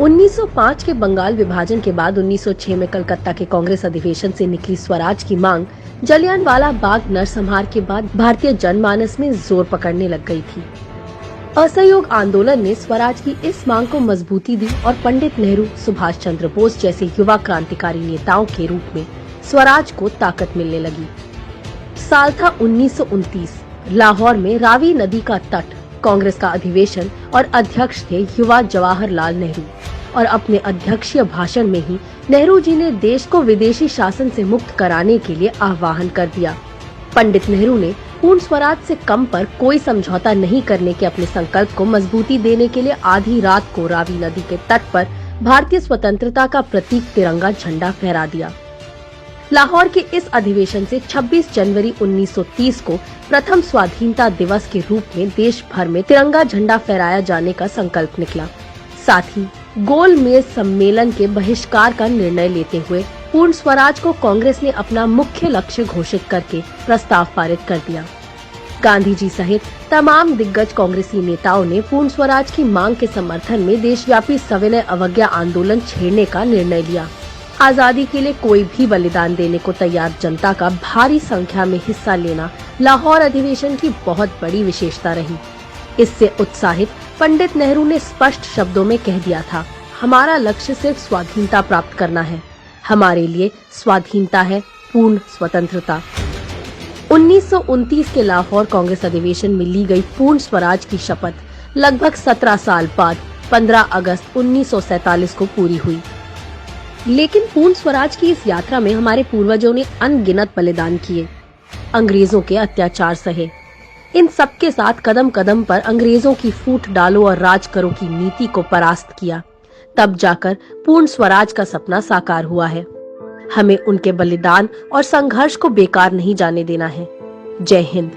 1905 के बंगाल विभाजन के बाद 1906 में कलकत्ता के कांग्रेस अधिवेशन से निकली स्वराज की मांग जलियांवाला बाग नरसंहार के बाद भारतीय जनमानस में जोर पकड़ने लग गई थी। असहयोग आंदोलन ने स्वराज की इस मांग को मजबूती दी और पंडित नेहरू, सुभाष चंद्र बोस जैसे युवा क्रांतिकारी नेताओं के रूप में स्वराज को ताकत मिलने लगी। साल था 1929। लाहौर में रावी नदी का तट। कांग्रेस का अधिवेशन और अध्यक्ष थे युवा जवाहरलाल नेहरू और अपने अध्यक्षीय भाषण में ही नेहरू जी ने देश को विदेशी शासन से मुक्त कराने के लिए आह्वान कर दिया। पंडित नेहरू ने पूर्ण स्वराज से कम पर कोई समझौता नहीं करने के अपने संकल्प को मजबूती देने के लिए आधी रात को रावी नदी के तट पर भारतीय स्वतंत्रता का प्रतीक तिरंगा झंडा फहरा दिया। लाहौर के इस अधिवेशन से 26 जनवरी 1930 को प्रथम स्वाधीनता दिवस के रूप में देश भर में तिरंगा झंडा फहराया जाने का संकल्प निकला। साथ ही गोल मेज सम्मेलन के बहिष्कार का निर्णय लेते हुए पूर्ण स्वराज को कांग्रेस ने अपना मुख्य लक्ष्य घोषित करके प्रस्ताव पारित कर दिया। गांधी जी सहित तमाम दिग्गज कांग्रेसी नेताओं ने पूर्ण स्वराज की मांग के समर्थन में देशव्यापी सविनय अवज्ञा आंदोलन छेड़ने का निर्णय लिया। आजादी के लिए कोई भी बलिदान देने को तैयार जनता का भारी संख्या में हिस्सा लेना लाहौर अधिवेशन की बहुत बड़ी विशेषता रही। इससे उत्साहित पंडित नेहरू ने स्पष्ट शब्दों में कह दिया था, हमारा लक्ष्य सिर्फ स्वाधीनता प्राप्त करना है, हमारे लिए स्वाधीनता है पूर्ण स्वतंत्रता। 1929 के लाहौर कांग्रेस अधिवेशन में ली गई पूर्ण स्वराज की शपथ लगभग 17 साल बाद 15 अगस्त 1947 को पूरी हुई। लेकिन पूर्ण स्वराज की इस यात्रा में हमारे पूर्वजों ने अनगिनत बलिदान किए, अंग्रेजों के अत्याचार सहे। इन सब के साथ कदम कदम पर अंग्रेजों की फूट डालो और राज करो की नीति को परास्त किया। तब जाकर पूर्ण स्वराज का सपना साकार हुआ है। हमें उनके बलिदान और संघर्ष को बेकार नहीं जाने देना है। जय हिंद।